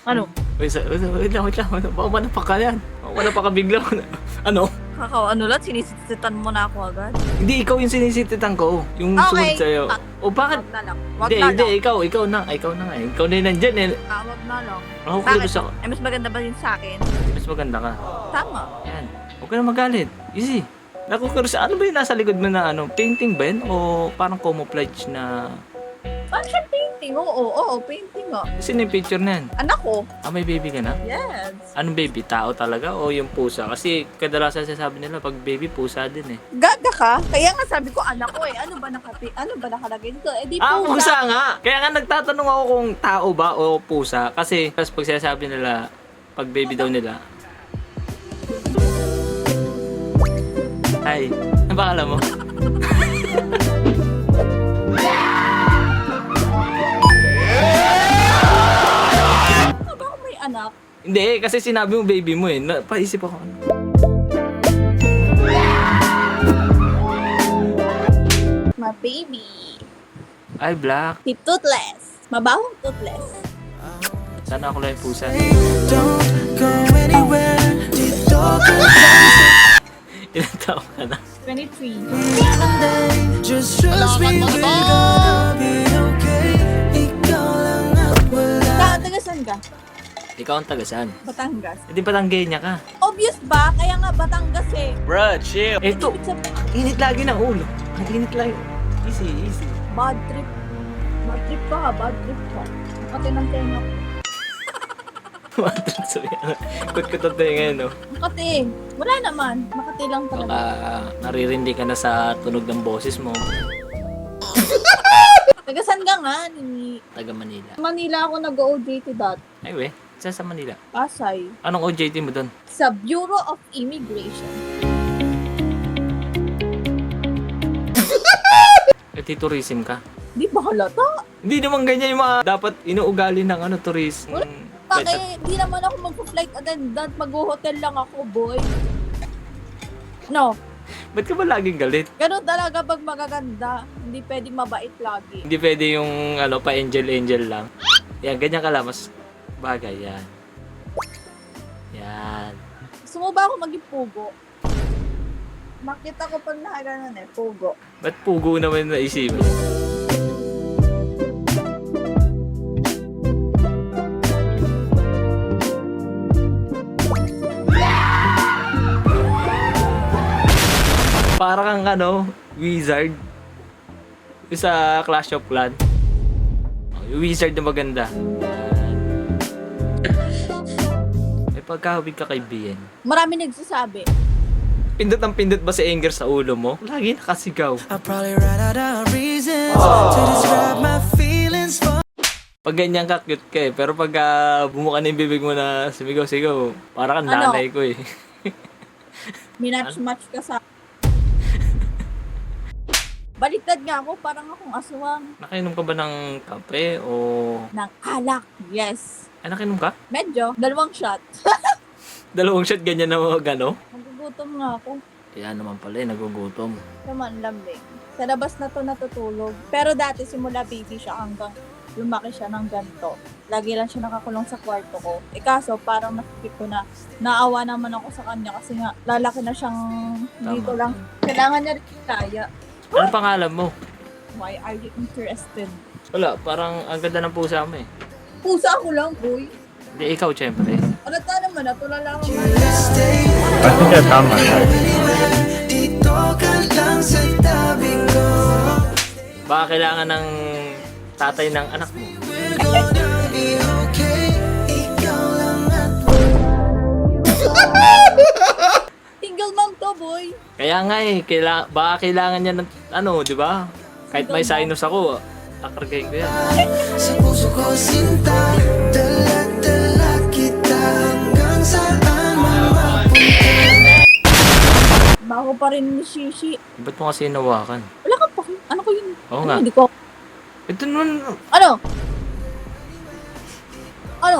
Ano? Wait lang. Baka manapak ka yan. Manapak ka bigla. Ano? Ano lang, sinisisitan mo na ako agad. Hindi, ikaw yung sinisititan ko. Yung Okay. sumunod sa'yo. O bakit? Wag na lang. Wag Hindi, na hindi. lang. Ikaw na nga eh. Ikaw na yung nandyan eh. Wag na lang. Ako Bakit? kilos ako. Mas maganda ba yun sa akin? Mas maganda ka. Tama. Yan. Huwag ka na magalit. Easy. Nakukuros. Ano ba yung nasa likod mo na ano? Painting ba yun? O parang camouflage na... Ano siya painting? Oo, painting nga. Sino yung picture na yan? Anak ko? May baby ka na? Yes. Anong baby? Tao talaga o yung pusa? Kasi kadalasan sasabi nila pag baby, pusa din eh. Gaga ka? Kaya nga sabi ko anak ko eh. Ano ba nakalagay dito? Eh di Pusa nga! Kaya nga nagtatanong ako kung tao ba o pusa. Kasi pag sinasabi nila, pag baby daw nila. Ay, ano ba alam mo? Ano ba kung may anak? Hindi, kasi sinabi mo baby mo eh. Paisip ako. My baby. Ay, black. Si Toothless. Mabahong Toothless. Sana ako lang yung pusa. Don't go anywhere. Dito ka Ilang taon ka na? 23. just trust me, we're gonna be okay. Ikaw lang at wala. Tagasan ka? Ikaw ang tagasan. Batangas. Hindi pa tanggenya ka. Obvious ba? Kaya nga Batangas eh. Bruh, chill. Ito, Ibig sabihin, ang init lagi ng ulo. Ang init lagi. Easy. bad trip. Bad trip ka ha, bad trip ka. Pati ng tenga ko. Matag sabi. Kut-kut ang tayo ngayon, no? Makati. Wala naman. Makati lang Baka talaga. naririndi ka na sa tunog ng boses mo. Tagasan ka nga ni Taga Manila. Manila ako nag-OJT dati. Ay, we. Saan sa Manila? Pasay. Anong OJT mo doon? Sa Bureau of Immigration. Tourism ka? Di ba halata? Hindi naman ganyan yung mga dapat inuugali ng tourism. Bakit? Di naman ako mag-flight attendant. Mag-hotel lang ako, boy. No. Ba't ka ba laging galit? Ganun talaga pag magaganda. Hindi pwedeng mabait lagi. Hindi pwede yung pa-angel lang. Yan, ganyan ka lang. Mas bagay, yan. Yan. Gusto mo ba ako maging pugo? Makita ko pag nakaganon eh, pugo. Ba't pugo naman na isipin? Para kang wizard. Yung sa Clash of Clans. Yung wizard na maganda. Yan. May pagkahawig ka kay Bien. Marami nagsasabi. Pindot ang pindot ba si anger sa ulo mo? Lagi nakasigaw. I probably ran out of reasons to describe my feelings for. Pag ganyan ka, cute ka eh. Pero pag bumuka na yung bibig mo na sumigaw-sigaw, para kang Ano? nanay ko eh. Minatch-match ka sa... Baliktad nga ako, parang akong aswang. Nakainom ka ba ng kape o... Ng alak. Yes. Ay, nakainom ka? Medyo. 2 shot. Dalawang shot ganyan na Nagugutom nga ako. Kaya naman pala eh, nagugutom. Naman, lambing. Sa labas na to natutulog. Pero dati, simula baby siya hanggang lumaki siya ng ganito. Lagi lang siya nakakulong sa kwarto ko. Kaso, parang nakikip ko na naawa naman ako sa kanya kasi nga lalaki na siyang dito lang. Kailangan niya rin kaya. Ano pangalan mo? Why are you interested? Wala, parang ang ganda ng pusa mo eh. Pusa ako lang, boy. Hindi, ikaw syempre. Ano ta naman, natulala ako Kasi siya tama yan. Dito ka lang sa tabi ko. Baka kailangan ng tatay ng anak mo. We're gonna be okay. Ikaw lang at Single mom to, boy. Kaya nga eh, baka kailangan niya ng di ba? Kahit may sinus ako, takargahin ko yan. sa puso ko sinta. Dala-dala kita hanggang saan man mapunta. Bago pa rin ni Shishi. Ba't mo kasi hinawakan? Wala ka pa. Ano ko yun? Oo Ano, nga. Hindi ko. Ito naman, Ano? Ano?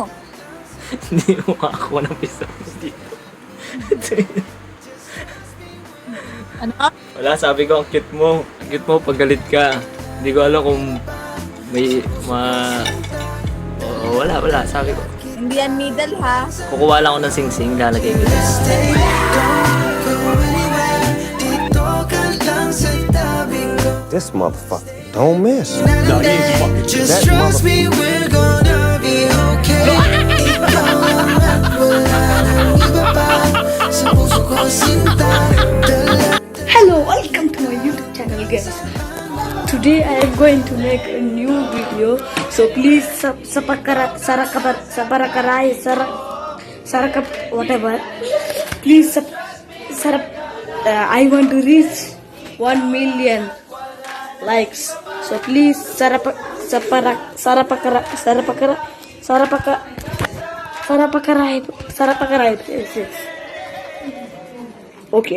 hindi mo makakuha ng pistol dito. Ano? Wala, sabi ko, ang cute mo. Ang cute mo pag galit ka. Hindi ko alam kung may wala, sabi ko. Hindi yan middle ha. Kukuha lang ako ng sing-sing, lalagay ko dyan. Stay, don't go anywhere. Dito ka lang sa tabi ko. This motherfucker don't miss. Just trust me, we're gonna be okay. Ikaw lang at wala nang iba pa. Sa puso ko sinta. Hello, welcome to my YouTube channel, guys. Today I am going to make a new video, so please whatever. Please I want to reach 1 million likes. So please Okay.